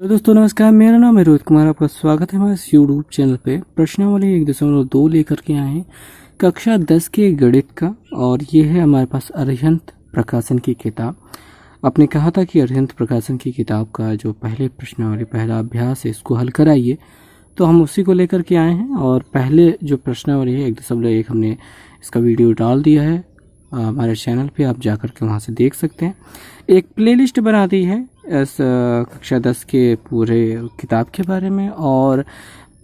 तो दोस्तों नमस्कार, मेरा नाम है रोहित कुमार। आपका स्वागत है हमारे यूट्यूब चैनल पे। प्रश्नावली 1.2 लेकर के आए हैं कक्षा 10 के गणित का, और ये है हमारे पास अरिहंत प्रकाशन की किताब। आपने कहा था कि अरिहंत प्रकाशन की किताब का जो पहले प्रश्नावली पहला अभ्यास है इसको हल कराइए, तो हम उसी को लेकर के आए हैं। और पहले जो प्रश्नावली है 1.1 हमने इसका वीडियो डाल दिया है हमारे चैनल पे, आप जाकर के वहाँ से देख सकते हैं। एक प्लेलिस्ट बना दी है इस कक्षा 10 के पूरे किताब के बारे में, और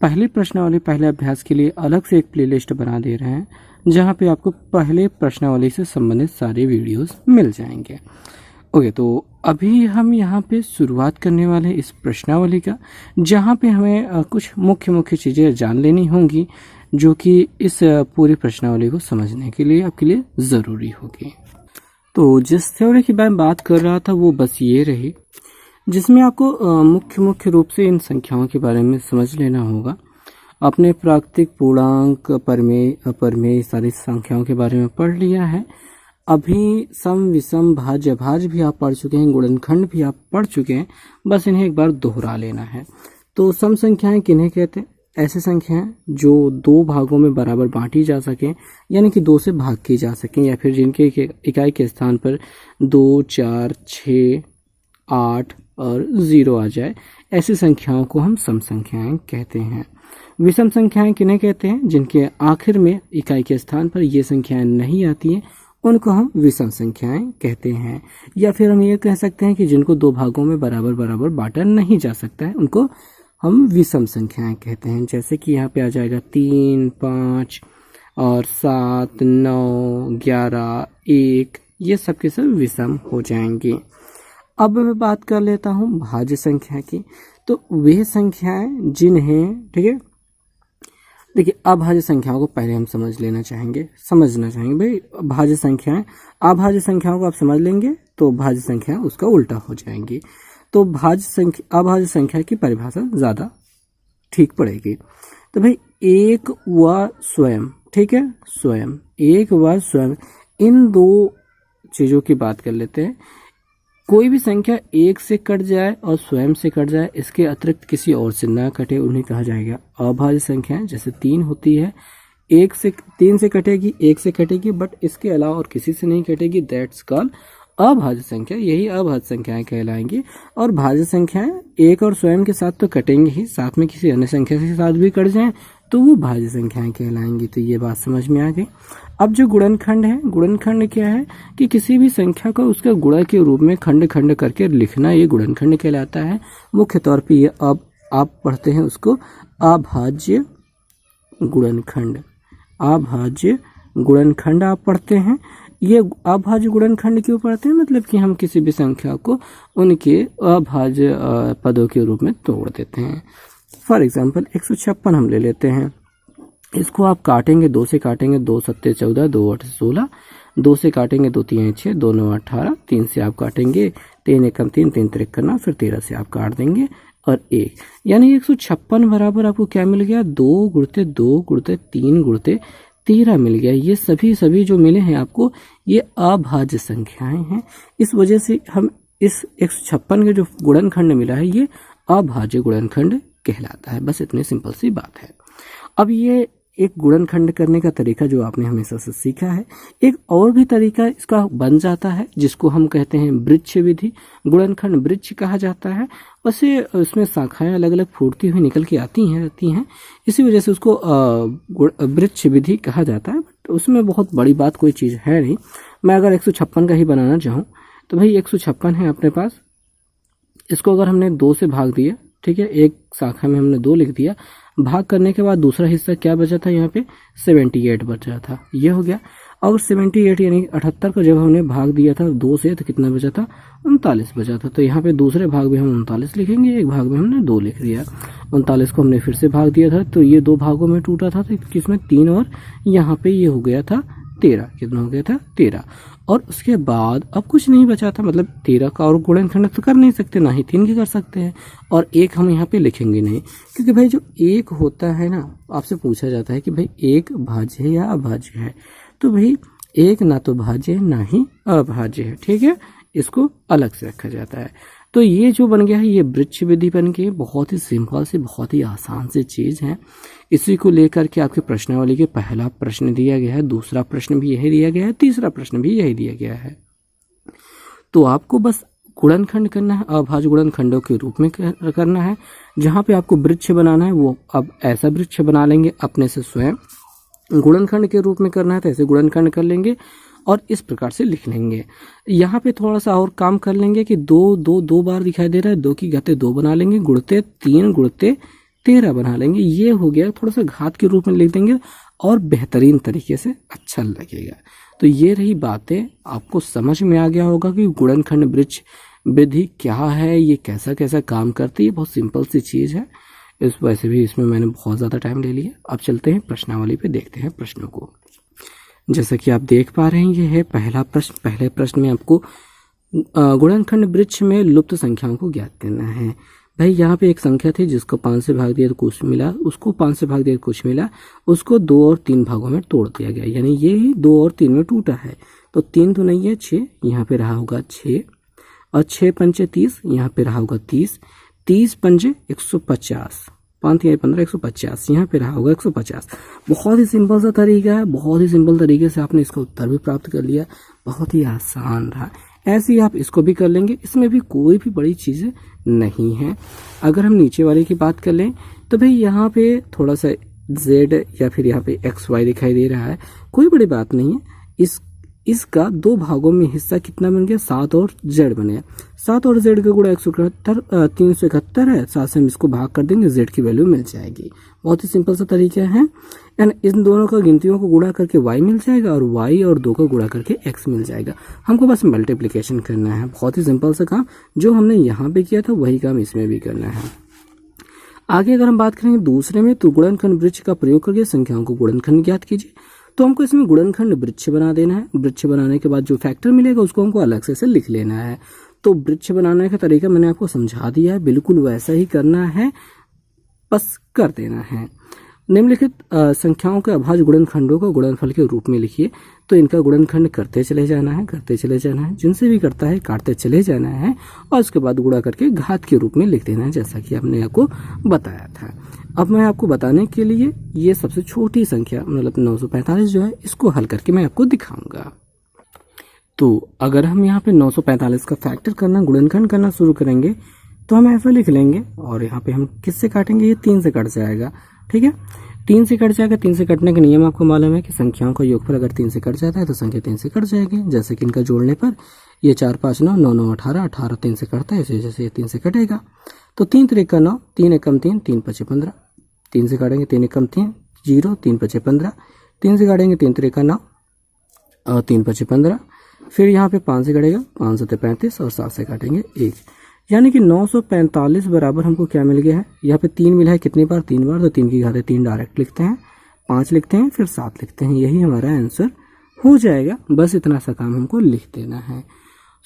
पहले प्रश्नावली पहले अभ्यास के लिए अलग से एक प्लेलिस्ट बना दे रहे हैं जहाँ पे आपको पहले प्रश्नावली से संबंधित सारे वीडियोस मिल जाएंगे। ओके, तो अभी हम यहाँ पे शुरुआत करने वाले इस प्रश्नावली का, जहाँ पे हमें कुछ मुख्य चीज़ें जान लेनी होंगी जो कि इस पूरी प्रश्नावली को समझने के लिए आपके लिए ज़रूरी होगी। तो जिस थ्योरी की मैं बात कर रहा था वो बस ये रही, जिसमें आपको मुख्य रूप से इन संख्याओं के बारे में समझ लेना होगा। आपने प्राकृतिक, पूर्णांक, परमेय, अपरमेय सारी संख्याओं के बारे में पढ़ लिया है। अभी सम, विषम, भाज्य, भाज्य भी आप पढ़ चुके हैं, गुणनखंड भी आप पढ़ चुके हैं, बस इन्हें एक बार दोहरा लेना है। तो सम संख्याएं किन्हें कहते हैं? ऐसी संख्याएं जो दो भागों में बराबर बांटी जा सकें, यानी कि दो से भाग की जा सकें, या फिर जिनके इकाई के स्थान पर 2, 4, 6, 8 और 0 आ जाए, ऐसी संख्याओं को हम सम संख्याएं कहते हैं। विषम संख्याएं किन्हें कहते हैं? जिनके आखिर में इकाई के स्थान पर ये संख्याएं नहीं आती हैं, उनको हम विषम संख्याएं कहते हैं। या फिर हम ये कह सकते हैं कि जिनको दो भागों में बराबर बांटा नहीं जा सकता है, उनको हम विषम संख्याएं कहते हैं। जैसे कि यहाँ पे आ जाएगा 3, 5 और 7, 9, 11, 1, ये सब के सब विषम हो जाएंगे। अब मैं बात कर लेता हूँ भाज्य संख्या की। तो वे संख्याएं जिन्हें, ठीक है, देखिए अभाज्य संख्याओं को पहले हम समझना चाहेंगे भाई। भाज्य संख्याएं, अभाज्य संख्याओं को आप समझ लेंगे तो भाज्य संख्या उसका उल्टा हो जाएंगी। तो अभाज्य संख्या की परिभाषा ज़्यादा ठीक पड़ेगी। तो भाई एक व स्वयं, ठीक है, स्वयं, एक व स्वयं, इन दो चीज़ों की बात कर लेते हैं। कोई भी संख्या एक से कट जाए और स्वयं से कट जाए, इसके अतिरिक्त किसी और से ना कटे, उन्हें कहा जाएगा अभाज्य संख्याएं। जैसे 3 होती है, 3 से कटेगी, 1 से कटेगी, बट इसके अलावा और किसी से नहीं कटेगी, दैट्स कॉल्ड अभाज्य संख्या। यही अभाज्य संख्याएं कहलाएंगी। और भाज्य संख्याएं एक और स्वयं के साथ तो कटेंगे ही, साथ में किसी अन्य संख्या के साथ भी कट जाएं तो वो भाज्य संख्याएं कहलाएंगी। तो ये बात समझ में आ गई। अब जो गुणनखंड है, गुणनखंड क्या है कि किसी भी संख्या को उसका गुणा के रूप में खंड करके लिखना, ये गुणनखंड कहलाता है। मुख्य तौर पे ये अब आप पढ़ते हैं उसको अभाज्य गुणनखंड। अभाज्य गुणनखंड आप पढ़ते हैं। ये अभाज्य गुणनखंड क्यों पढ़ते हैं? मतलब कि हम किसी भी संख्या को उनके अभाज्य पदों के रूप में तोड़ देते हैं। फॉर एग्जाम्पल 156 हम ले लेते हैं। इसको आप काटेंगे, 2 से काटेंगे, 2 7 14, 2 8 16, 2 से काटेंगे, 2 3 6, 2 9 18, 3 से आप काटेंगे, 3 1 3, 3 3 करना, फिर 13 से आप काट देंगे और 1, यानी 156 बराबर आपको क्या मिल गया? 2 गुणते 2 गुणते 3 गुणते 13 मिल गया। ये सभी जो मिले हैं आपको, ये अभाज्य संख्याएं हैं। इस वजह से हम इस 156 का जो गुणनखंड मिला है ये अभाज्य गुणनखंड कहलाता है। बस इतनी सिंपल सी बात है। अब ये एक गुणनखंड करने का तरीका जो आपने हमेशा से सीखा है। एक और भी तरीका इसका बन जाता है जिसको हम कहते हैं वृक्ष विधि। गुणनखंड वृक्ष कहा जाता है। वैसे उसमें शाखाएं अलग अलग फूटती हुई निकल के आती हैं, इसी वजह से उसको वृक्ष विधि कहा जाता है। बट उसमें बहुत बड़ी बात कोई चीज़ है नहीं। मैं अगर 156 का ही बनाना चाहूँ तो भाई 156 है अपने पास। इसको अगर हमने 2 से भाग दिया, ठीक है, एक शाखा में हमने 2 लिख दिया, भाग करने के बाद दूसरा हिस्सा क्या बचा था? यहाँ पे 78 बचा था, ये हो गया। और 78 यानी 78 को जब हमने भाग दिया था 2 से, तो कितना बचा था? 39 बचा था। तो यहाँ पे दूसरे भाग में हम 39 लिखेंगे, एक भाग में हमने 2 लिख दिया। 39 को हमने फिर से भाग दिया था, तो ये 2 भागों में टूटा था, तो किसमें? 3, और यहाँ पे ये हो गया था 13। कितना हो गया था? 13। और उसके बाद अब कुछ नहीं बचा था, मतलब 13 का और गुणनखंड तो कर नहीं सकते, ना ही 3 की कर सकते हैं, और 1 हम यहाँ पे लिखेंगे नहीं, क्योंकि भाई जो 1 होता है ना, आपसे पूछा जाता है कि भाई 1 भाज्य है या अभाज्य है। तो भाई 1 ना तो भाज्य है ना ही अभाज्य है, ठीक है, इसको अलग से रखा जाता है। तो ये जो बन गया है ये वृक्ष विधि बन गई। बहुत ही सिंपल से बहुत ही आसान सी चीज़ है। इसी को लेकर के आपके प्रश्नावली के पहला प्रश्न दिया गया है, दूसरा प्रश्न भी यही दिया गया है, तीसरा प्रश्न भी यही दिया गया है। तो आपको बस गुणनखंड करना है, अभाज्य गुणनखंडों के रूप में करना है। जहाँ पे आपको वृक्ष बनाना है वो अब ऐसा वृक्ष बना लेंगे अपने से स्वयं। गुणनखंड के रूप में करना है तो ऐसे गुणनखंड कर लेंगे और इस प्रकार से लिख लेंगे। यहाँ पे थोड़ा सा और काम कर लेंगे कि दो बार दिखाई दे रहा है, 2 की घाते 2 बना लेंगे, गुणते 3 गुणते 13 बना लेंगे। ये हो गया, थोड़ा सा घात के रूप में लिख देंगे और बेहतरीन तरीके से अच्छा लगेगा। तो ये रही बातें, आपको समझ में आ गया होगा कि गुणनखंड वृक्ष विधि क्या है, ये कैसा कैसा काम करती है। बहुत सिंपल सी चीज़ है, इस वैसे भी इसमें मैंने बहुत ज़्यादा टाइम ले लिया। अब चलते हैं प्रश्नावली पे, देखते हैं प्रश्नों को। जैसा कि आप देख पा रहे हैं ये है पहला प्रश्न। पहले प्रश्न में आपको गुणनखंड वृक्ष में लुप्त संख्याओं को ज्ञात करना है। भाई यहाँ पे एक संख्या थी जिसको 5 से भाग दिया तो कुछ मिला, उसको 5 से भाग दिया तो कुछ मिला, उसको 2 और 3 भागों में तोड़ दिया गया, यानी ये ही 2 और 3 में टूटा है। तो 3 तो नहीं है 6, यहाँ पे रहा होगा 6 और 6 पंचे 30, यहाँ पे रहा होगा 30, 30 पंजे 150, 5 या 15 150, यहाँ पे रहा होगा 150। बहुत ही सिंपल सा तरीका है, बहुत ही सिंपल तरीके से आपने इसका उत्तर भी प्राप्त कर लिया, बहुत ही आसान रहा। ऐसे ही आप इसको भी कर लेंगे, इसमें भी कोई भी बड़ी चीज़ें नहीं है। अगर हम नीचे वाले की बात कर लें तो भाई यहाँ पे थोड़ा सा z या फिर यहाँ पे xy दिखाई दे रहा है, कोई बड़ी बात नहीं है। इसका 2 भागों में हिस्सा कितना बन गया, 7 और z बने। 7 और z का गुणा 371 है, 7 से हम इसको भाग कर देंगे, z की वैल्यू मिल जाएगी। बहुत ही सिंपल सा तरीका है। एंड इन दोनों का गिनतियों को गुणा करके y मिल जाएगा और y और 2 का गुणा करके x मिल जाएगा। हमको बस मल्टीप्लिकेशन करना है, बहुत ही सिंपल सा काम। जो हमने यहाँ पे किया था वही काम इसमें भी करना है। आगे अगर हम बात करेंगे दूसरे में, तो गुणनखंड वृक्ष का प्रयोग करके संख्याओं को गुणनखंड ज्ञात कीजिए। तो हमको इसमें गुणनखंड वृक्ष बना देना है। वृक्ष बनाने के बाद जो फैक्टर मिलेगा उसको हमको अलग से लिख लेना है। तो वृक्ष बनाने का तरीका मैंने आपको समझा दिया है, बिल्कुल वैसा ही करना है, बस कर देना है। निम्नलिखित संख्याओं के अभाज्य गुणनखंडों को गुणनफल के रूप में लिखिए। तो इनका गुणनखंड करते चले जाना है, करते चले जाना है, जिनसे भी करता है काटते चले जाना है और उसके बाद गुणा करके घात के रूप में लिख देना है, जैसा कि हमने आपको बताया था। अब मैं आपको बताने के लिए ये सबसे छोटी संख्या मतलब 945 जो है, इसको हल करके मैं आपको दिखाऊंगा। तो अगर हम यहाँ पे 945 का फैक्टर करना, गुणनखंड करना शुरू करेंगे तो हम ऐसा लिख लेंगे और यहाँ पे हम किससे काटेंगे, ये 3 से कट जाएगा। ठीक है, 3 से कट जाएगा। 3 से कटने का नियम आपको मालूम है कि संख्याओं का योगफल अगर 3 से कट जाता है तो संख्या 3 से कट जाएगी। जैसे कि इनका जोड़ने पर ये 4 5 9 9 9 18, 18 3 से कटता है, इसी जैसे ये 3 से कटेगा। तो 3 3 का 9, 3 एकम 3, 3 5 15, 3 से काटेंगे 3 एकम 3 0, 3 5 15, 3 से काटेंगे 3 3 का 9 और 3 5 15। फिर यहाँ पे 5 से कटेगा, 5 7 35 और 7 से काटेंगे 1, यानी कि 945 बराबर हमको क्या मिल गया है। यहाँ पे 3 मिला है, कितनी बार, 3 बार, तो 3 की घाते 3 डायरेक्ट लिखते हैं, 5 लिखते हैं, फिर 7 लिखते हैं, यही हमारा आंसर हो जाएगा। बस इतना सा काम हमको लिख देना है।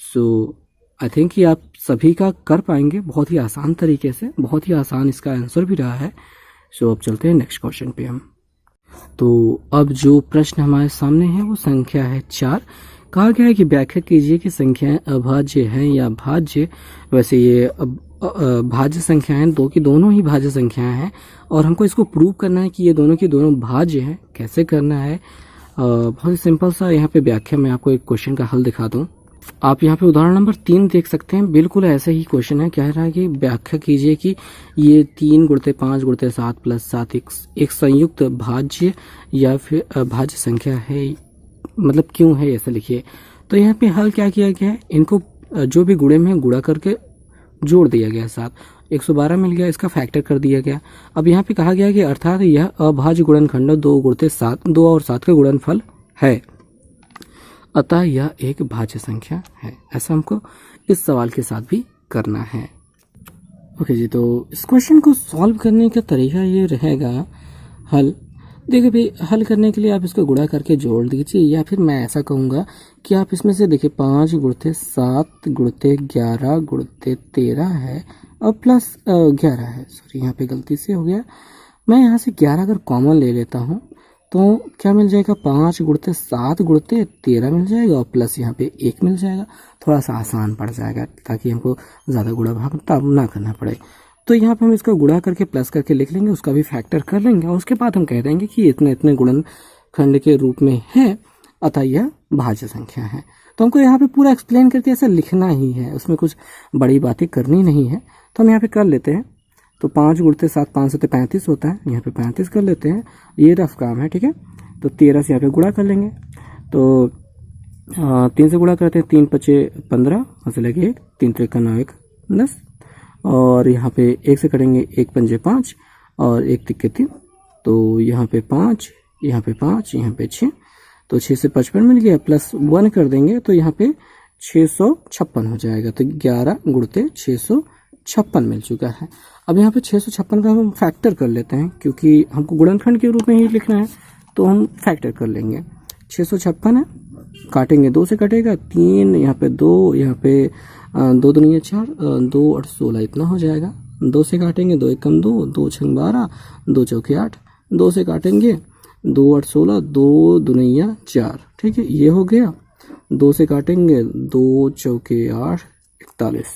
सो आई थिंक कि आप सभी का कर पाएंगे बहुत ही आसान तरीके से, बहुत ही आसान इसका आंसर भी रहा है। सो अब चलते हैं नेक्स्ट क्वेश्चन पे हम। तो अब जो प्रश्न हमारे सामने है वो संख्या है 4। कहा गया है कि व्याख्या कीजिए कि संख्याएं अभाज्य हैं या भाज्य। वैसे ये भाज्य संख्याएं 2 की दोनों ही भाज्य संख्याएं हैं और हमको इसको प्रूव करना है कि ये दोनों की दोनों भाज्य हैं। कैसे करना है, बहुत ही सिंपल सा यहाँ पे व्याख्या में आपको एक क्वेश्चन का हल दिखा दूं। आप यहाँ पे उदाहरण नंबर 3 देख सकते हैं, बिल्कुल ऐसे ही क्वेश्चन है। कह रहा है कि व्याख्या कीजिए कि ये 3 गुणित 5 गुणित 7 प्लस 7 एक संयुक्त भाज्य या फिर भाज्य संख्या है, मतलब क्यों है ऐसा लिखिए। तो यहाँ पे हल क्या किया गया है, इनको जो भी गुणे में गुणा करके जोड़ दिया गया, 7 112 मिल गया, इसका फैक्टर कर दिया गया। अब यहाँ पे कहा गया कि अर्थात यह अभाज्य गुणनखंड 2 गुणित 7, 2 और 7 का गुणनफल है, अतः यह एक भाज्य संख्या है। ऐसा हमको इस सवाल के साथ भी करना है। ओके जी, तो इस क्वेश्चन को सॉल्व करने का तरीका ये रहेगा, हल देखिए भाई, हल करने के लिए आप इसको गुणा करके जोड़ दीजिए, या फिर मैं ऐसा कहूँगा कि आप इसमें से देखिए 5 गुणित 7 गुणित 11 गुणित 13 है और प्लस 11 है। सॉरी, यहाँ पे गलती से हो गया। मैं यहाँ से 11 अगर कॉमन ले लेता हूँ तो क्या मिल जाएगा, 5 गुणते 7 गुणते 13 मिल जाएगा और प्लस यहाँ पे 1 मिल जाएगा। थोड़ा सा आसान पड़ जाएगा ताकि हमको ज़्यादा गुणा भाग तब ना करना पड़े। तो यहाँ पे हम इसका गुणा करके प्लस करके लिख लेंगे, उसका भी फैक्टर कर लेंगे और उसके बाद हम कह देंगे कि इतने इतने गुणनखंड के रूप में है, अतः यह भाज्य संख्या है। तो हमको यहाँ पे पूरा एक्सप्लेन करके ऐसा लिखना ही है, उसमें कुछ बड़ी बातें करनी नहीं है। तो हम यहाँ पे कर लेते हैं। तो 5 गुणते 7, 5 से 35 होता है, यहाँ पे 35 कर लेते हैं, ये रफ काम है, ठीक है। तो 13 से यहाँ पे गुणा कर लेंगे। तो 3 से गुणा करते हैं, 3 पचे 15, और से लगे 1, 3 त्रिक 9, 1 10, और यहाँ पे 1 से करेंगे, 1 पंजे 5 और 1 तिक्के 3, तो यहाँ पे 5, यहाँ पे 5, यहाँ पे 6, तो 6 से 55 मिल गया, प्लस 1 कर देंगे तो यहाँ पे 656 हो जाएगा। तो 11 गुणते 656 मिल चुका है। अब यहाँ पे 656 का हम फैक्टर कर लेते हैं, क्योंकि हमको गुणनखंड के रूप में ही लिखना है, तो हम फैक्टर कर लेंगे। 656 है, काटेंगे 2 से कटेगा, 3 यहाँ पे 2, यहाँ पे 2 दूनी 4, 2 8 16 इतना हो जाएगा। 2 से काटेंगे, 2 1 2, 2 6 12, 2 चौके 8, 2 से काटेंगे 2 8 16, 2 दुनिया 4, ठीक है, ये हो गया। 2 से काटेंगे, 2 चौके 8 41,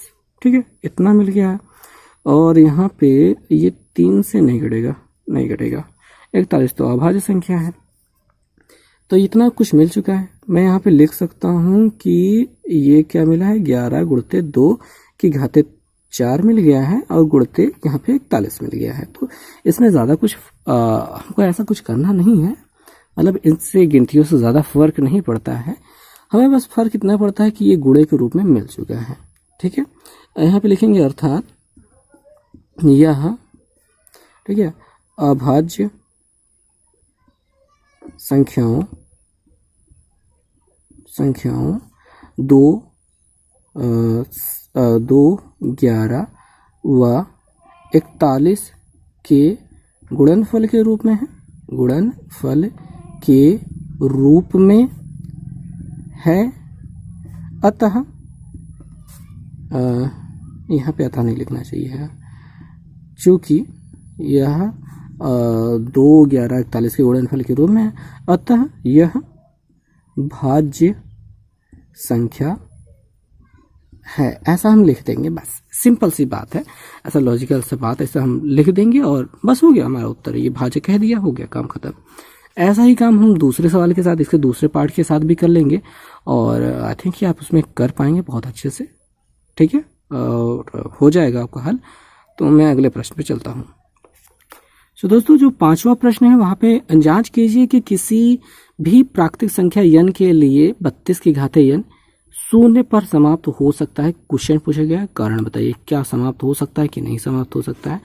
ठीक है, इतना मिल गया है। और यहाँ पे ये 3 से नहीं कटेगा, नहीं कटेगा, 41 तो अभाज्य संख्या है। तो इतना कुछ मिल चुका है। मैं यहाँ पे लिख सकता हूँ कि ये क्या मिला है, 11 गुणते 2 की घाते 4 मिल गया है और गुणते यहाँ पे 41 मिल गया है। तो इसमें ज़्यादा कुछ हमको ऐसा कुछ करना नहीं है, मतलब इनसे गिनतियों से ज़्यादा फर्क नहीं पड़ता है। हमें बस फर्क इतना पड़ता है कि ये गुणे के रूप में मिल चुका है, ठीक है। यहाँ पे लिखेंगे अर्थात यह, ठीक है, अभाज्य संख्याओं 2, 11 व 41 के गुणनफल के रूप में है, गुणनफल के रूप में है। अतः यहाँ पे अतः नहीं लिखना चाहिए है, चूँकि यह 2, 11, 41 के गुणनफल के रूप में है, अतः यह भाज्य संख्या है। ऐसा हम लिख देंगे, बस सिंपल सी बात है, ऐसा लॉजिकल सी बात, ऐसा हम लिख देंगे और बस हो गया हमारा उत्तर। ये भाज्य कह दिया, हो गया, काम खत्म। ऐसा ही काम हम दूसरे सवाल के साथ, इसके दूसरे पार्ट के साथ भी कर लेंगे और आई थिंक कि आप उसमें कर पाएंगे बहुत अच्छे से, ठीक है, और हो जाएगा आपका हल। तो मैं अगले प्रश्न पे चलता हूँ। तो दोस्तों, जो 5वां प्रश्न है वहाँ पे जांच कीजिए कि किसी भी प्राकृतिक संख्या n के लिए 32 की घाते n 0 पर समाप्त हो सकता है। क्वेश्चन पूछा गया है, कारण बताइए क्या समाप्त हो सकता है कि नहीं समाप्त हो सकता है।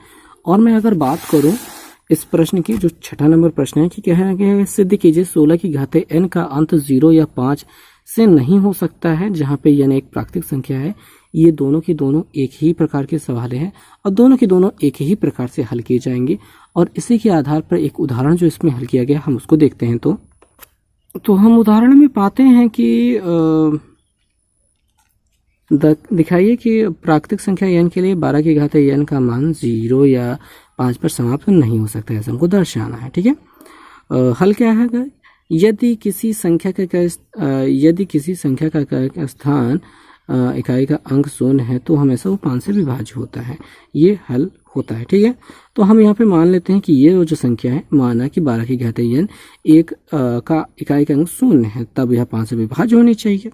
और मैं अगर बात करूं इस प्रश्न की, जो 6ठा नंबर प्रश्न है, कि कहना क्या है, सिद्ध कीजिए 16 की घाते n का अंत 0 या 5 से नहीं हो सकता है, जहाँ पे n एक प्राकृतिक संख्या है। ये दोनों की दोनों एक ही प्रकार के सवाल हैं और दोनों की दोनों एक ही प्रकार से हल किए जाएंगे। और इसी के आधार पर एक उदाहरण जो इसमें हल किया गया, हम उसको देखते हैं। तो हम उदाहरण में पाते हैं कि दिखाइए कि प्राकृतिक संख्या n के लिए 12 की घाते n का मान 0 या 5 पर समाप्त नहीं हो सकता है, ऐसा हमको दर्शाना है, ठीक है। हल क्या है, यदि किसी संख्या का स्थान इकाई का अंक 0 है तो हमेशा वो 5 से विभाज्य होता है, ये हल होता है, ठीक है। तो हम यहाँ पे मान लेते हैं कि ये जो संख्या है, माना कि 12 की घाते n एक का इकाई का अंक 0 है, तब यह 5 से विभाज्य होनी चाहिए।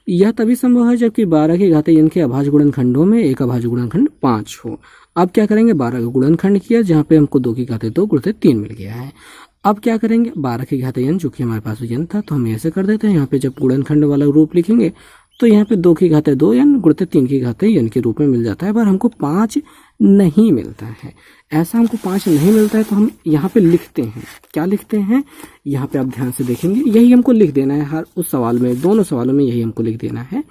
यह तभी संभव है जबकि 12 की घाते n के अभाज्य गुणनखंडों में एक अभाज्य गुणनखंड 5 हो। अब क्या करेंगे, 12 का गुणनखंड किया, जहाँ पे हमको 2 की घाते 2 गुणित 3 मिल गया है। अब क्या करेंगे, 12 की घाते n, जो कि हमारे पास n था, तो हम ऐसे कर देते हैं। यहाँ पे जब गुणनखंड वाला रूप लिखेंगे तो यहाँ पे 2 की घाते 2n गुणित 3 की घाते n के रूप में मिल जाता है, पर हमको 5 नहीं मिलता है। ऐसा हमको 5 नहीं मिलता है तो हम यहाँ पे लिखते हैं, क्या लिखते हैं, यहाँ पे आप ध्यान से देखेंगे, यही हमको लिख देना है। हर उस सवाल में, दोनों सवालों में यही हमको लिख देना है।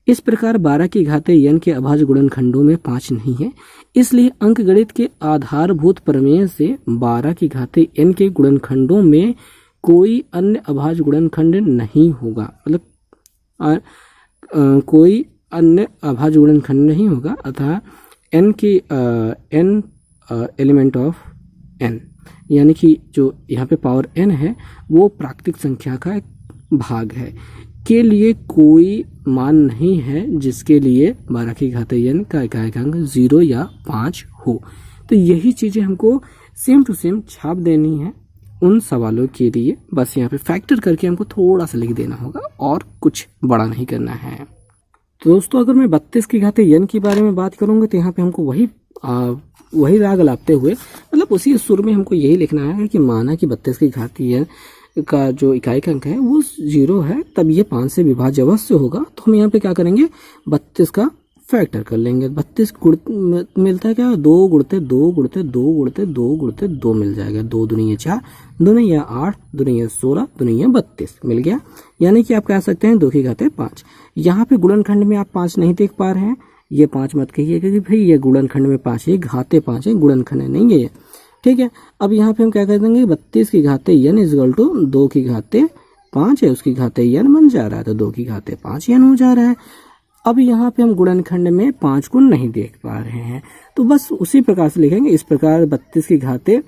इस प्रकार 12 की घाते n के अभाज्य गुणनखंडों में 5 नहीं है, इसलिए अंकगणित के आधारभूत प्रमेय से 12 की घाते n के गुणनखंडों में कोई अन्य अभाज्य गुणनखंड नहीं होगा, मतलब कोई अन्य अभाज्य गुणनखंड नहीं होगा। अतः n की n एलिमेंट ऑफ n, यानी कि जो यहाँ पे पावर n है वो प्राकृतिक संख्या का एक भाग है, के लिए कोई मान नहीं है जिसके लिए 12 की घाते n का इकाई अंक 0 या 5 हो। तो यही चीज़ें हमको सेम टू सेम छाप देनी है उन सवालों के लिए। बस यहाँ पे फैक्टर करके हमको थोड़ा सा लिख देना होगा और कुछ बड़ा नहीं करना है। तो दोस्तों अगर मैं 32 की घाते n के बारे में बात करूँगा तो यहाँ पे हमको वही राग लाते हुए मतलब उसी सुर में हमको यही लिखना है कि माना कि 32 की घाती n का जो इकाई का अंक है वो 0 है, तब ये 5 से विभाज्य अवश्य होगा। तो हम यहाँ पे क्या करेंगे, 32 का फैक्टर कर लेंगे। 32 मिलता है क्या, 2 गुणते 2 गुणते 2 गुणते 2 गुणते 2 मिल जाएगा। 2 दूनी 4, 2 नहीं 8, 2 नहीं 16, 2 नहीं 32 मिल गया। यानी कि आप कह सकते हैं 2 की घाते 5। यहाँ पे गुणनखंड में आप 5 नहीं देख पा रहे हैं, ये 5 मत कहिए क्योंकि भाई ये गुणनखंड में 5 है, घाते 5 है, गुणनखंड नहीं है ये, ठीक है। अब यहाँ पे हम क्या कर देंगे, 32 की घाते n इजगल टू 2 की घाते 5 है, उसकी घाते n बन जा रहा है तो 2 की घाते 5 n हो जा रहा है। अब यहाँ पे हम गुणनखंड में 5 को नहीं देख पा रहे हैं तो बस उसी प्रकार से लिखेंगे। इस प्रकार 32 की घाते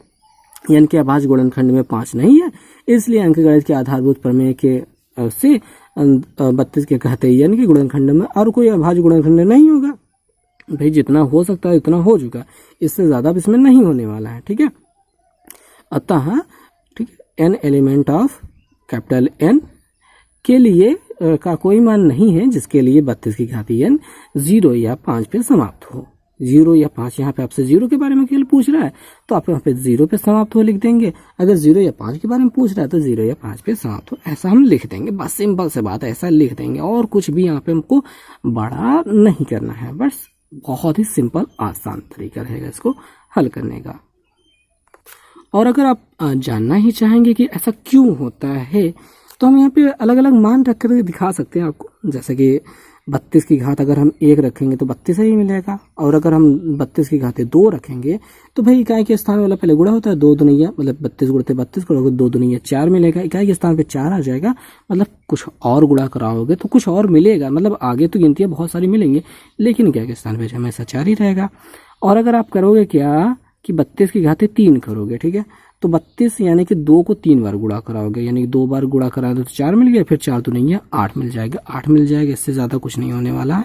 n के अभाज्य गुणनखंड में 5 नहीं है, इसलिए अंकगणित के आधारभूत प्रमेय के से 32 के घाते n के गुणनखंड में और कोई अभाज्य गुणनखंड नहीं होगा। भाई जितना हो सकता है इतना हो चुका, इससे ज़्यादा इसमें नहीं होने वाला है, ठीक है। अतः ठीक है, n element of capital N के लिए का कोई मान नहीं है जिसके लिए 32 की घाती n 0 या 5 पे समाप्त हो। 0 या 5, यहाँ पे आपसे 0 के बारे में केवल पूछ रहा है तो आप यहाँ पे 0 पे समाप्त हो लिख देंगे। अगर 0 या 5 के बारे में पूछ रहा है तो 0 या 5 पे समाप्त हो, ऐसा हम लिख देंगे। बस सिंपल से बात है, ऐसा लिख देंगे और कुछ भी यहाँ पे हमको बड़ा नहीं करना है। बस बहुत ही सिंपल आसान तरीका रहेगा इसको हल करने का। और अगर आप जानना ही चाहेंगे कि ऐसा क्यों होता है तो हम यहाँ पे अलग अलग मान रख कर दिखा सकते हैं आपको। जैसे कि 32 की घात अगर हम 1 रखेंगे तो 32 ही मिलेगा, और अगर हम 32 की घाते 2 रखेंगे तो भाई इकाई के स्थान वाला पहले गुणा होता है, 2 दुनिया मतलब 32 गुणते 32 करोगे 2 दुनिया 4 मिलेगा, इकाई के स्थान पे 4 आ जाएगा। मतलब कुछ और गुणा कराओगे तो कुछ और मिलेगा, मतलब आगे तो गिनतियाँ बहुत सारी मिलेंगी लेकिन इकाई के स्थान पे हमेशा 4 ही रहेगा। और अगर आप करोगे क्या कि 32 की घाते 3 करोगे, ठीक है, तो 32 यानी कि 2 को 3 बार गुणा कराओगे, यानी कि 2 बार गुणा करा दो तो 4 मिल गया, फिर 4 तो नहीं है 8 मिल जाएगा, 8 मिल जाएगा, इससे ज़्यादा कुछ नहीं होने वाला है।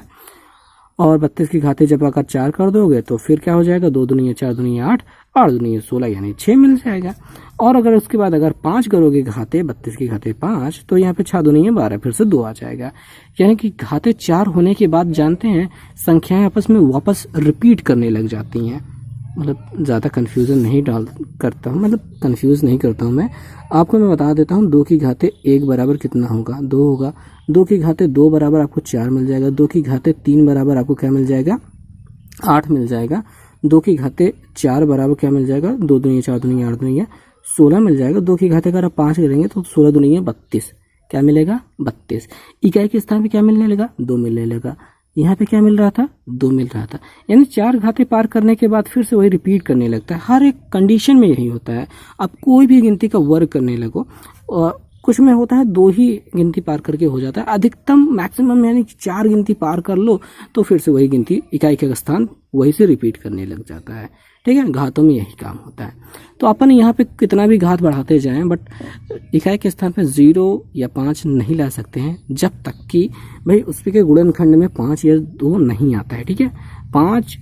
और 32 की घाते जब अगर 4 कर दोगे तो फिर क्या हो जाएगा, 2 दूनी 4 दूनी 8, 8 दूनी 16 यानी 6 मिल जाएगा। और अगर उसके बाद अगर 5 करोगे घाते 32 की घाते 5 तो यहाँ पे 6 दूनी 12, फिर से 2 आ जाएगा। यानी कि घाते 4 होने के बाद जानते हैं संख्याएं आपस में वापस रिपीट करने लग जाती हैं। मतलब ज़्यादा कन्फ्यूज़न नहीं करता हूँ, मतलब कन्फ्यूज़ नहीं करता हूँ मैं आपको। मैं बता देता हूँ 2 की घाते 1 बराबर कितना होगा, 2 होगा। 2 की घाते 2 बराबर आपको 4 मिल जाएगा। 2 की घाते 3 बराबर आपको क्या मिल जाएगा, 8 मिल जाएगा। 2 की घाते 4 बराबर क्या मिल जाएगा, 2 दूनी 4 दूनी 8 दूनी 16 मिल जाएगा। 2 की घाते अगर आप 5 करेंगे तो 16 दूनी 32 क्या मिलेगा, 32। इकाई के स्थान पे क्या मिलने लगा, 2 मिलने लगा। यहाँ पे क्या मिल रहा था, 2 मिल रहा था। यानी 4 घाते पार करने के बाद फिर से वही रिपीट करने लगता है। हर एक कंडीशन में यही होता है। आप कोई भी गिनती का वर्ग करने लगो, और कुछ में होता है 2 ही गिनती पार करके हो जाता है, अधिकतम मैक्सिमम यानी 4 गिनती पार कर लो तो फिर से वही गिनती इकाई का स्थान वही से रिपीट करने लग जाता है, ठीक है। घातों में यही काम होता है। तो अपन यहाँ पे कितना भी घात बढ़ाते जाएं बट इकाई के स्थान पे 0 या 5 नहीं ला सकते हैं जब तक कि भाई उस पे के गुणनखंड में 5 या 2 नहीं आता है, ठीक है। 5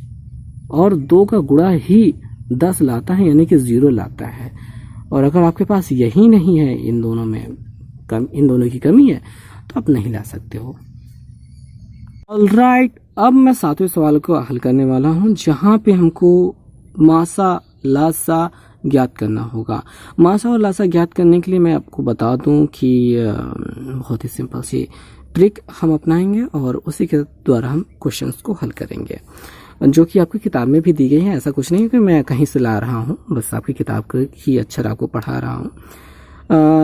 और 2 का गुणा ही 10 लाता है, यानी कि 0 लाता है। और अगर आपके पास यही नहीं है, इन दोनों में इन दोनों की कमी है तो आप नहीं ला सकते हो। ऑलराइट, अब मैं 7वें सवाल को हल करने वाला हूँ जहाँ पे हमको मासा लासा ज्ञात करना होगा। मासा और लासा ज्ञात करने के लिए मैं आपको बता दूं कि बहुत ही सिंपल सी ट्रिक हम अपनाएंगे और उसी के द्वारा हम क्वेश्चंस को हल करेंगे, जो कि आपकी किताब में भी दी गई है। ऐसा कुछ नहीं है कि मैं कहीं से ला रहा हूँ, बस आपकी किताब के ही अक्षर आपको पढ़ा रहा हूँ।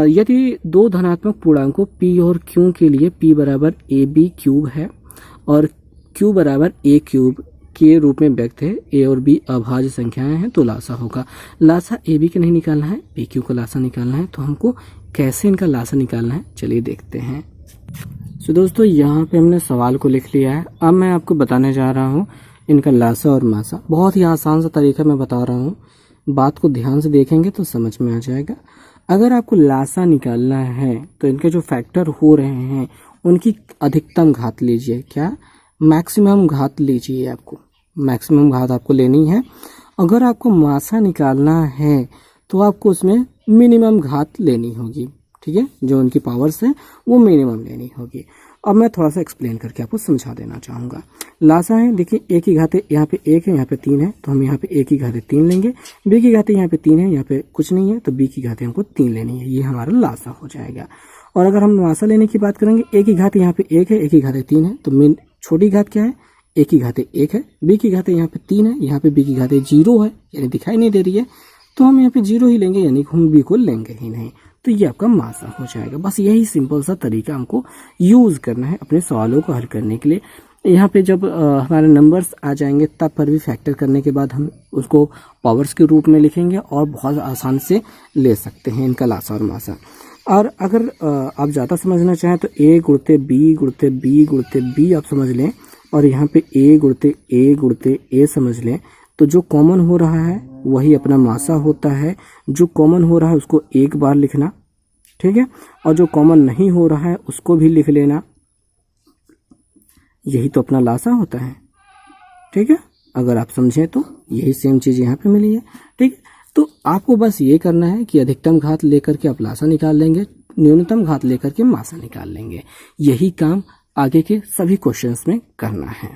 यदि 2 धनात्मक पूर्णांकों p और q के लिए p बराबर ab क्यूब है और q बराबर a क्यूब के रूप में व्यक्त है, a और b अभाज्य संख्याएं हैं, तो लासा होगा। लासा ए बी का नहीं निकालना है, पी क्यू का लासा निकालना है। तो हमको कैसे इनका लासा निकालना है चलिए देखते हैं। तो दोस्तों यहाँ पे हमने सवाल को लिख लिया है। अब मैं आपको बताने जा रहा हूँ इनका लासा और मासा। बहुत ही आसान सा तरीका मैं बता रहा हूँ, बात को ध्यान से देखेंगे तो समझ में आ जाएगा। अगर आपको लासा निकालना है तो इनके जो फैक्टर हो रहे हैं उनकी अधिकतम घात लीजिए। क्या? मैक्सिमम घात लीजिए। आपको मैक्सिमम घात आपको लेनी है। अगर आपको मासा निकालना है तो आपको उसमें मिनिमम घात लेनी होगी। ठीक है, जो उनकी पावर्स है वो मिनिमम लेनी होगी। अब मैं थोड़ा सा एक्सप्लेन करके आपको समझा देना चाहूँगा। लासा है, देखिए ए की घाते यहाँ पे 1 है, यहाँ पे 3 है, तो हम यहाँ पे ए की घाते 3 लेंगे। बी की घाते यहाँ पे 3 है, यहाँ पे कुछ नहीं है, तो बी की घाते हमको 3 लेनी है। ये हमारा लासा हो जाएगा। और अगर हम मासा लेने की बात करेंगे, ए की घाते यहाँ पे 1 है, ए की घाते 3 है, तो मेन छोटी घात क्या है? ए की घाते 1 है, बी की घाते यहाँ पे 3 है, यहाँ पे बी की घाते 0 है, यानी दिखाई नहीं दे रही है, तो हम यहाँ पे 0 ही लेंगे, यानी हम बी को लेंगे ही नहीं। तो ये आपका मासा हो जाएगा। बस यही सिंपल सा तरीका हमको यूज करना है अपने सवालों को हल करने के लिए। यहाँ पे जब हमारे नंबर्स आ जाएंगे तब पर भी फैक्टर करने के बाद हम उसको पावर्स के रूप में लिखेंगे और बहुत आसान से ले सकते हैं इनका लासा और मासा। और अगर आप ज़्यादा समझना चाहें तो ए गुणते बी गुणते बी गुणते बी आप समझ लें, और यहाँ पे ए गुणते ए समझ लें। तो जो कॉमन हो रहा है वही अपना मासा होता है। जो कॉमन हो रहा है उसको एक बार लिखना, ठीक है, और जो कॉमन नहीं हो रहा है उसको भी लिख लेना। यही तो अपना लासा होता है। ठीक है, अगर आप समझें तो यही सेम चीज़ यहाँ पे मिली है। ठीक है, तो आपको बस ये करना है कि अधिकतम घात लेकर के आप लासा निकाल लेंगे, न्यूनतम घात लेकर के मासा निकाल लेंगे। यही काम आगे के सभी क्वेश्चंस में करना है।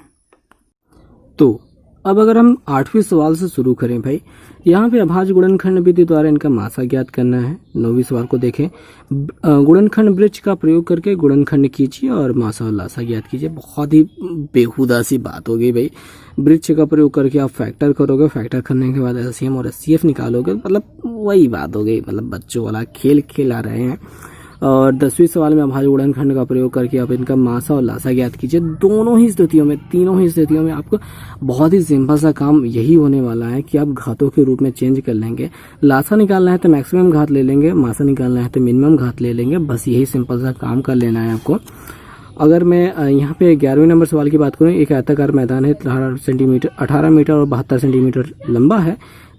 तो अब अगर हम 8वें सवाल से शुरू करें भाई, यहाँ पे अभाज्य गुणनखंड विधि द्वारा इनका मासा ज्ञात करना है। 9वीं सवाल को देखें, गुणनखंड वृक्ष का प्रयोग करके गुणनखंड कीजिए और मासा और लासा ज्ञात कीजिए। बहुत ही बेहुदा सी बात हो गई भाई। वृक्ष का प्रयोग करके आप फैक्टर करोगे, फैक्टर करने के बाद एलसीएम और एचसीएफ निकालोगे, मतलब वही बात हो गई, मतलब बच्चों वाला खेल खेला रहे हैं। और 10वीं सवाल में अभाज्य गुणनखंड का प्रयोग करके आप इनका मासा और लासा ज्ञात कीजिए। दोनों ही स्थितियों में, तीनों ही स्थितियों में आपको बहुत ही सिंपल सा काम यही होने वाला है कि आप घातों के रूप में चेंज कर लेंगे। लासा निकालना है तो मैक्सिमम घात ले लेंगे, मासा निकालना है तो मिनिमम घात ले लेंगे। बस यही सिंपल सा काम कर लेना है आपको। अगर मैं यहाँ पे 11वें नंबर सवाल की बात करूँ, एक आयताकार मैदान है, 18 मीटर और 72 सेंटीमीटर लंबा है,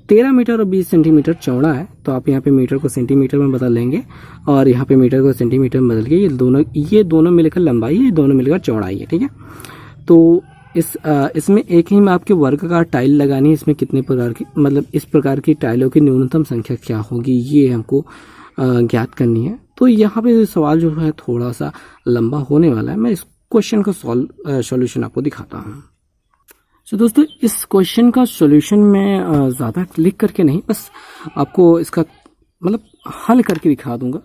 13 मीटर और 20 सेंटीमीटर चौड़ा है। तो आप यहाँ पे मीटर को सेंटीमीटर में बदल लेंगे और यहाँ पे मीटर को सेंटीमीटर में बदल के ये दोनों मिलकर लंबाई है, ये दोनों मिलकर चौड़ाई है। ठीक है, तो इसमें एक ही में आपके वर्गाकार टाइल लगानी है। इसमें कितने प्रकार की, मतलब इस प्रकार की टाइलों की न्यूनतम संख्या क्या होगी, ये हमको ज्ञात करनी है। तो यहाँ पे सवाल जो है थोड़ा सा लंबा होने वाला है। मैं इस क्वेश्चन का सॉल्यूशन आपको दिखाता हूँ। तो दोस्तों, इस क्वेश्चन का सॉल्यूशन मैं ज़्यादा लिख करके नहीं, बस आपको इसका मतलब हल करके दिखा दूंगा।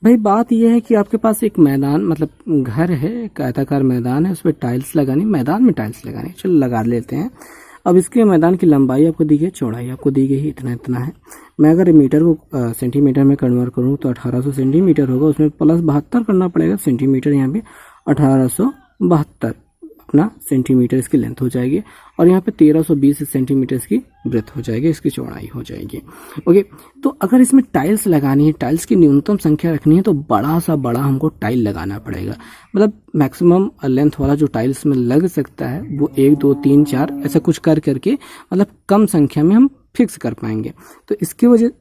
भाई बात यह है कि आपके पास एक मैदान, मतलब घर है, एक आयताकार मैदान है, उस पर टाइल्स लगानी, मैदान में टाइल्स लगानी, चलो लगा लेते हैं। अब इसके मैदान की लंबाई आपको दी गई, चौड़ाई आपको दी गई, इतना इतना है। मैं अगर मीटर को सेंटीमीटर में कन्वर्ट करूँ तो 1800 सेंटीमीटर होगा, उसमें प्लस 72 करना पड़ेगा सेंटीमीटर, यहाँ पे 1872 अपना सेंटीमीटर इसकी लेंथ हो जाएगी, और यहाँ पे 1320 सेंटीमीटर इसकी ब्रेथ हो जाएगी, इसकी चौड़ाई हो जाएगी। ओके, तो अगर इसमें टाइल्स लगानी है, टाइल्स की न्यूनतम संख्या रखनी है, तो बड़ा सा बड़ा हमको टाइल लगाना पड़ेगा। मतलब मैक्सिमम लेंथ वाला जो टाइल्स में लग सकता है वो 1 2 3 4 ऐसा कुछ कर करके, मतलब कम संख्या में हम फिक्स कर पाएंगे। तो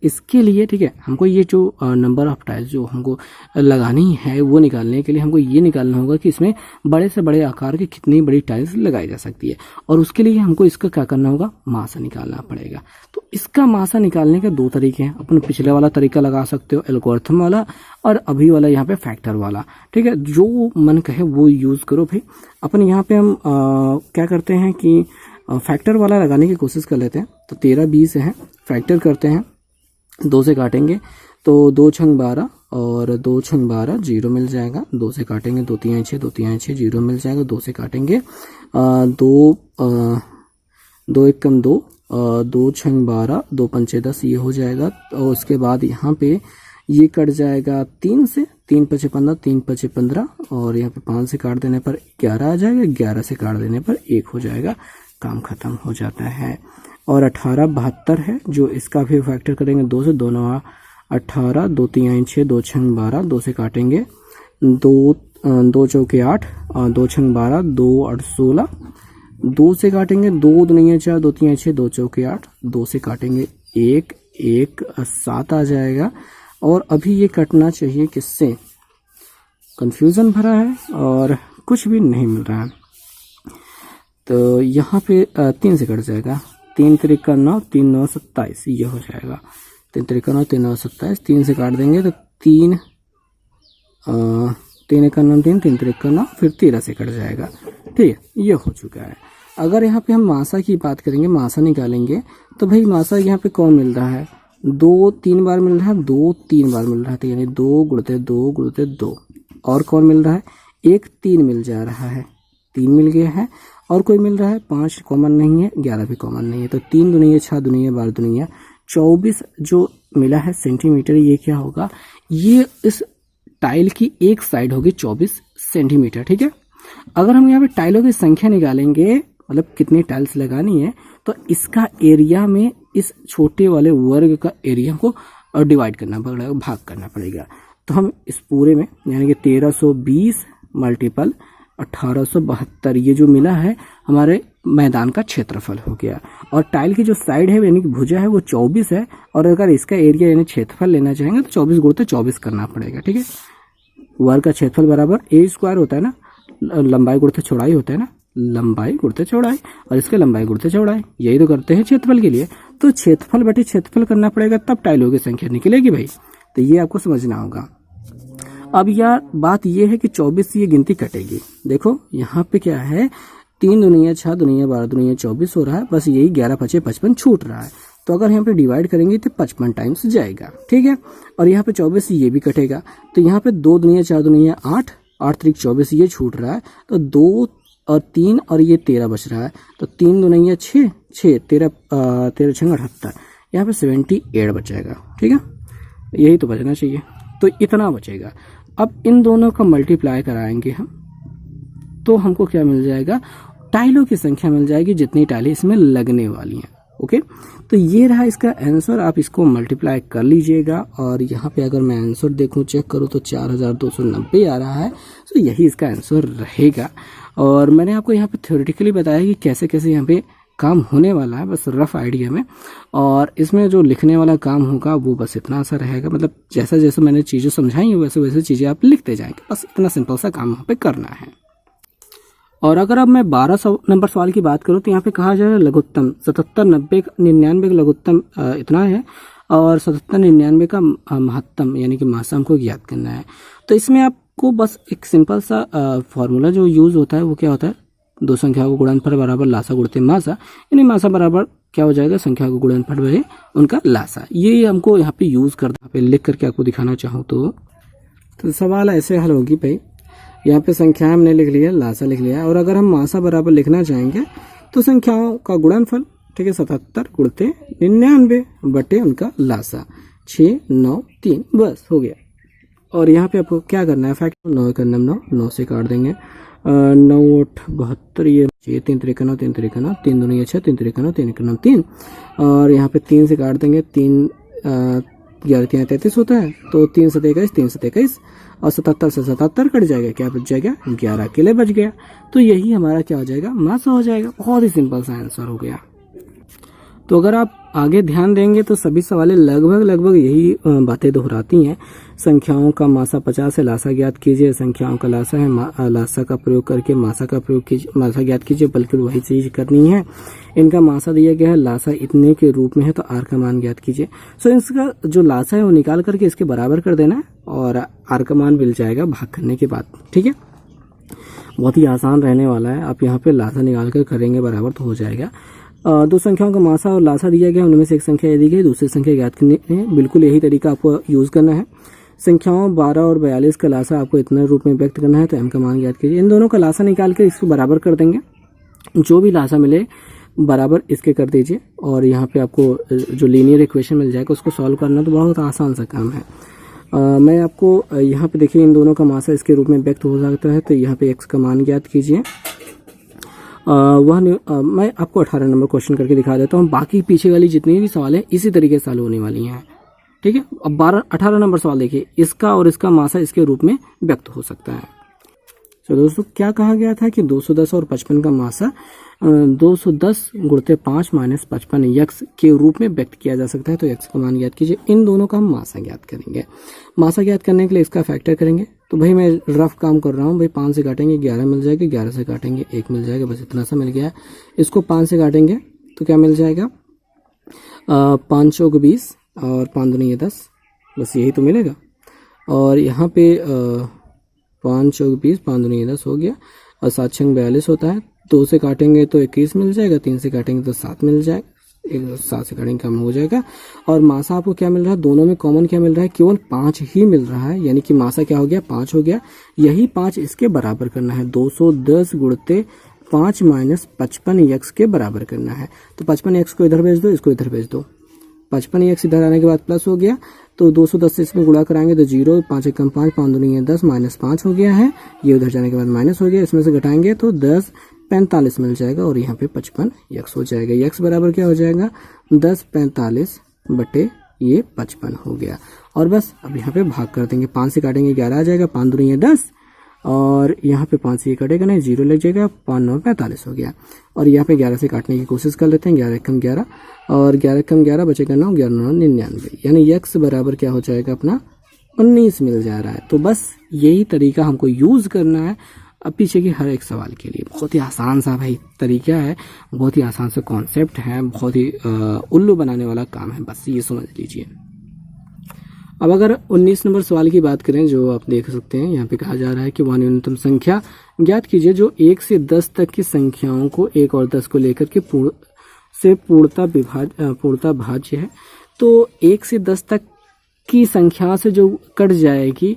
इसके लिए ठीक है, हमको ये जो नंबर ऑफ टाइल्स जो हमको लगानी है वो निकालने के लिए हमको ये निकालना होगा कि इसमें बड़े से बड़े आकार की कितनी बड़ी टाइल्स लगाई जा सकती है, और उसके लिए हमको इसका क्या करना होगा, मासा निकालना पड़ेगा। तो इसका मासा निकालने के 2 तरीके हैं। अपन पिछले वाला तरीका लगा सकते हो, एल्गोरिथम वाला, और अभी वाला यहाँ पे फैक्टर वाला। ठीक है, जो मन कहे वो यूज करो भाई। अपन यहाँ पे हम क्या करते हैं कि फैक्टर वाला लगाने की कोशिश कर लेते हैं। तो 13 20 है, फैक्टर करते हैं, 2 से काटेंगे तो 2 छंग 12 और 2 छंग 12 0 मिल जाएगा। 2 से काटेंगे 2 3 6 2 3 6 0 मिल जाएगा। 2 से काटेंगे 2 1 कम 2 2 छंग 12 2 पंचे 10 ये हो जाएगा। और उसके बाद यहाँ पे ये कट जाएगा 3 से, 3 पचे 15 3 पचे 15, और यहाँ पे 5 से काट देने पर 11 आ जाएगा, 11 से काट देने पर 1 हो जाएगा, काम खत्म हो जाता है। और 18 72 है, जो इसका भी फैक्टर करेंगे 2 से, 2 9 18 2 3 6 2 छंग 12, 2 से काटेंगे 2 चौके 8 2 छंग 12 2 8 16, 2 से काटेंगे 2 2 4 2 3 6 2 चौके 8, 2 से काटेंगे 1 1 7 आ जाएगा। और अभी ये कटना चाहिए किससे? कंफ्यूजन भरा है और कुछ भी नहीं मिल रहा है, तो यहाँ पे 3 से कट जाएगा। 3 त्रिका 9, 3 9 27, ये हो जाएगा। 3 त्रिका 9, 3 9 27, 3 से काट देंगे तो 3 3 1 9 3, 3 त्रिका 9, फिर 13 से कट जाएगा। ठीक है, ये हो चुका है। अगर यहाँ पे हम मासा की बात करेंगे, मासा निकालेंगे, तो भाई मासा यहाँ पे कौन मिल रहा है? 2 3 बार मिल रहा है, 2 3 बार मिल रहा है, तो यानी 2 गुणित 2 गुणित 2। और कौन मिल रहा है? 1 3 मिल जा रहा है, 3 मिल गया है। और कोई मिल रहा है? 5 कॉमन नहीं है, 11 भी कॉमन नहीं है, तो 3 दुनिया 6 दुनिया 12 दुनिया 24 जो मिला है सेंटीमीटर। ये क्या होगा? ये इस टाइल की एक साइड होगी 24 सेंटीमीटर। ठीक है, अगर हम यहाँ पे टाइलों की संख्या निकालेंगे, मतलब कितनी टाइल्स लगानी है, तो इसका एरिया में इस छोटे वाले वर्ग का एरिया को डिवाइड करना पड़ेगा, भाग करना पड़ेगा। तो हम इस पूरे में यानी कि 1320 मल्टीपल 1872, ये जो मिला है हमारे मैदान का क्षेत्रफल हो गया। और टाइल की जो साइड है यानी कि भुजा है वो 24 है, और अगर इसका एरिया यानी क्षेत्रफल लेना चाहेंगे तो 24 गुणित 24 करना पड़ेगा। ठीक है, वर्ग का क्षेत्रफल बराबर ए स्क्वायर होता है ना, लंबाई गुणित चौड़ाई होता है ना, लंबाई गुणित चौड़ाई, और इसके लंबाई गुणित चौड़ाई, यही तो करते हैं क्षेत्रफल के लिए। तो क्षेत्रफल बटे क्षेत्रफल करना पड़ेगा, तब टाइलों की संख्या निकलेगी भाई। तो ये आपको समझना होगा। अब यार बात ये है कि 24 से ये गिनती कटेगी। देखो यहाँ पे क्या है, 3 दुनिया 6 दुनिया 12 दुनिया 24 हो रहा है, बस यही 11 5 55 छूट रहा है। तो अगर यहाँ पे डिवाइड करेंगे तो 55 टाइम्स जाएगा। ठीक है, और यहाँ पे 24 से ये भी कटेगा, तो यहाँ पे 2 दुनिया 4 दुनिया 8, 8 त्रिक 24 ये छूट रहा है, तो 2 और 3 और ये 13 बच रहा है, तो 3 दुनिया 6 6 13 13 6 78, यहाँ पे 78 बचेगा। ठीक है, यही तो बचना चाहिए, तो इतना बचेगा। अब इन दोनों का मल्टीप्लाई कराएंगे हम, तो हमको क्या मिल जाएगा? टाइलों की संख्या मिल जाएगी जितनी टाइलें इसमें लगने वाली हैं। ओके, तो ये रहा इसका आंसर। आप इसको मल्टीप्लाई कर लीजिएगा, और यहाँ पे अगर मैं आंसर देखूँ, चेक करूँ, तो 4290 आ रहा है। तो यही इसका आंसर रहेगा। और मैंने आपको यहाँ पे थ्योरेटिकली बताया कि कैसे कैसे यहाँ पे काम होने वाला है, बस रफ आइडिया में। और इसमें जो लिखने वाला काम होगा वो बस इतना सा रहेगा, मतलब जैसा जैसा मैंने चीज़ें समझाई हैं वैसे वैसे चीज़ें आप लिखते जाएंगे, बस इतना सिंपल सा काम यहाँ पे करना है। और अगर अब मैं 1200 नंबर सवाल की बात करूँ, तो यहाँ पे कहा जा रहा है लघुत्तम 77 90 99 का लघुत्तम इतना है, और 77 99 का महत्तम यानी कि मासा हमको ज्ञात करना है। तो इसमें आपको बस एक सिंपल सा फॉर्मूला जो यूज होता है वो क्या होता है, दो संख्याओं को गुणनफल बराबर लासा गुणते मासा, यानी मासा बराबर क्या हो जाएगा, संख्या को गुणनफल बटे उनका लासा। ये हमको यहाँ पे यूज करना पे लिख करके आपको दिखाना चाहूँ तो सवाल ऐसे हल होगी भाई। यहाँ पे संख्याएं हमने लिख लिया, लासा लिख लिया, और अगर हम मासा बराबर लिखना चाहेंगे तो संख्याओं का गुणनफल, ठीक है, 77 गुणते 99 बटे उनका लासा 6 9 3, बस हो गया। और यहाँ पे आपको क्या करना है, फैक्टर 9 का 9 से काट देंगे, 9 8 72, ये 3 3 9 3 3 9 3 2 6 3 3 9 3 9 3, और यहाँ पे 3 से काट देंगे, 3 11 3 33 होता है, तो 3 7 21 3 7 21, और 77 से 77 कट जाएगा, क्या बच जाएगा, 11 अकेले बच गया। तो यही हमारा क्या हो जाएगा, मासा हो जाएगा। बहुत ही सिंपल सा आंसर हो गया। तो अगर आप आगे ध्यान देंगे तो सभी सवालें लगभग यही बातें दोहराती हैं। संख्याओं का मासा 50 है, लासा ज्ञात कीजिए, संख्याओं का लासा है, लासा का प्रयोग करके मासा का प्रयोग कीजिए, मासा ज्ञात कीजिए, बल्कि वही चीज करनी है। इनका मासा दिया गया है, लासा इतने के रूप में है, तो आर का मान ज्ञात कीजिए। सो इसका जो लासा है वो निकाल करके इसके बराबर कर देना है, और आर का मान मिल जाएगा भाग करने के बाद। ठीक है, बहुत ही आसान रहने वाला है। आप यहाँ पे लासा निकाल कर करेंगे बराबर तो हो जाएगा। दो संख्याओं का मासा और लासा दिया गया, उनमें से एक संख्या दी गई, दूसरी संख्या ज्ञात करनी है। बिल्कुल यही तरीका आपको यूज करना है। संख्याओं 12 और 42 का लासा आपको इतने रूप में व्यक्त करना है, तो एम का मान ज्ञात कीजिए। इन दोनों का लासा निकाल कर इसको बराबर कर देंगे, जो भी लासा मिले बराबर इसके कर दीजिए, और यहाँ पे आपको जो लीनियर इक्वेशन मिल जाएगा उसको सॉल्व करना तो बहुत आसान सा काम है। मैं आपको यहाँ पे देखिए, इन दोनों का मासा इसके रूप में व्यक्त हो सकता है, तो यहाँ पे एक्स का मान ज्ञात कीजिए। मैं आपको 18 नंबर क्वेश्चन करके दिखा देता हूँ। बाकी पीछे वाली जितनी भी सवाल है इसी तरीके से चालू होने वाली हैं। ठीक है, अब 18 नंबर सवाल देखिए, इसका और इसका मासा इसके रूप में व्यक्त हो सकता है। तो दोस्तों क्या कहा गया था कि 210 और 55 का मासा 210 गुणते 5 माइनस 55 यक्स के रूप में व्यक्त किया जा सकता है। तो यक्स का मान ज्ञात कीजिए। इन दोनों का हम मासा ज्ञात करेंगे। मासा ज्ञात करने के लिए इसका फैक्टर करेंगे। तो भाई मैं रफ काम कर रहा हूँ भाई, 5 से काटेंगे 11 मिल जाएगा, 11 से काटेंगे 1 मिल जाएगा, बस इतना सा मिल गया है। इसको 5 से काटेंगे तो क्या मिल जाएगा, 5 चौक 20 और 5 दूनी 10, बस यही तो मिलेगा। और यहाँ पे 5 चौक 20, 5 दूनी 10 हो गया, और 7 छंग 42 होता है। 2 से काटेंगे तो 21 मिल जाएगा, 3 से काटेंगे तो 7 मिल जाएगा, 7 से काटेंगे कम हो जाएगा। और मासा आपको क्या मिल रहा है, दोनों में कॉमन क्या मिल रहा है, केवल 5 ही मिल रहा है, यानी कि मासा क्या हो गया, 5 हो गया। यही 5 इसके बराबर करना है, 210 गुणते 5 माइनस 55 यक्स के बराबर करना है। तो 55 यक्स को इधर भेज दो, इसको इधर भेज दो। 55 यक्स इधर आने के बाद प्लस हो गया, तो 210 से इसमें गुणा कराएंगे तो 0, 5 एकम 5, 5 दूनी 10 माइनस 5 हो गया है। ये उधर जाने के बाद माइनस हो गया, इसमें से घटाएंगे तो 10 45 मिल जाएगा, और यहाँ पे 55 यक्स हो जाएगा। यक्स बराबर क्या हो जाएगा, 10 45 बटे ये 55 हो गया। और बस अब यहाँ पे भाग कर देंगे, 5 से काटेंगे 11 आ जाएगा, 5 दूनी 10, और यहाँ पे 5 से ये कटेगा नहीं, 0 लग जाएगा, 5 9 45 हो गया। और यहाँ पे 11 से काटने की कोशिश कर लेते हैं, 11 एकम 11 और 11 एकम 11 बचेगा 9, 11 9 99, यानी यक्स बराबर क्या हो जाएगा अपना 19 मिल जा रहा है। तो बस यही तरीका हमको यूज करना है अब पीछे की हर एक सवाल के लिए। बहुत ही आसान सा भाई तरीका है, बहुत ही आसान सा कॉन्सेप्ट है, बहुत ही उल्लू बनाने वाला काम है, बस ये समझ लीजिए। अब अगर 19 नंबर सवाल की बात करें, जो आप देख सकते हैं यहाँ पे कहा जा रहा है कि वह न्यूनतम संख्या ज्ञात कीजिए जो 1 से 10 तक की संख्याओं को 1 और 10 को लेकर के पूर्णता भाज्य है। तो 1 से 10 तक की संख्या से जो कट जाएगी,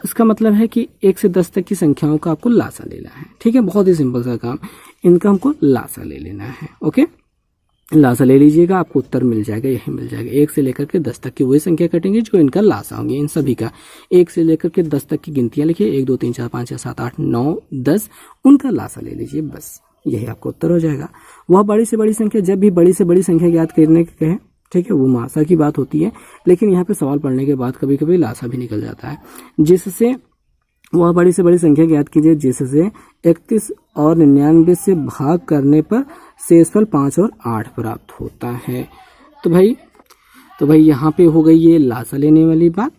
इसका मतलब है कि 1 से 10 तक की संख्याओं का आपको लासा लेना है। ठीक है, बहुत ही सिंपल सा काम, इनका हमको लासा ले लेना है। ओके, लासा ले लीजिएगा, आपको उत्तर मिल जाएगा, यही मिल जाएगा। 1 से लेकर के 10 तक की वही संख्या कटेंगी जो इनका लासा होंगे, इन सभी का। 1 से लेकर के 10 तक की गिनतियां लिखिए, 1 2 3 4 5 6 7 8 9 10, उनका लासा ले लीजिए, बस यही आपको उत्तर हो जाएगा। वह बड़ी से बड़ी संख्या, जब भी बड़ी से बड़ी संख्या ज्ञात करने के कहें, ठीक है, वो मासा की बात होती है, लेकिन यहाँ पे सवाल पढ़ने के बाद कभी कभी लासा भी निकल जाता है। जिससे वह बड़ी से बड़ी संख्या ज्ञात कीजिए जिससे 31 और 99 से भाग करने पर शेषफल 5 और 8 प्राप्त होता है। तो भाई यहाँ पे हो गई ये लासा लेने वाली बात।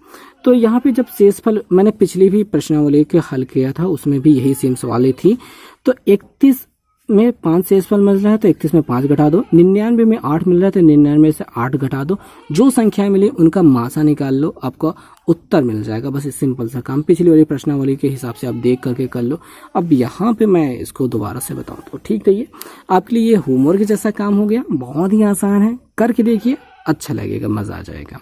तो यहाँ पे जब शेषफल, मैंने पिछली भी प्रश्नावली के हल किया था, उसमें भी यही सेम सवालें थी। तो 31 में 5 शेषफल मिल रहा है तो 31 में 5 घटा दो, 99 में 8 मिल रहा है तो 99 से 8 घटा दो, जो संख्याएं मिली उनका मासा निकाल लो, आपको उत्तर मिल जाएगा। बस इस सिंपल सा काम पिछली वाली प्रश्नावली के हिसाब से आप देख करके कर लो। अब यहाँ पे मैं इसको दोबारा से बताऊँ तो ठीक है, ये आपके लिए ये होमवर्क जैसा काम हो गया, बहुत ही आसान है, करके देखिए, अच्छा लगेगा, मजा आ जाएगा।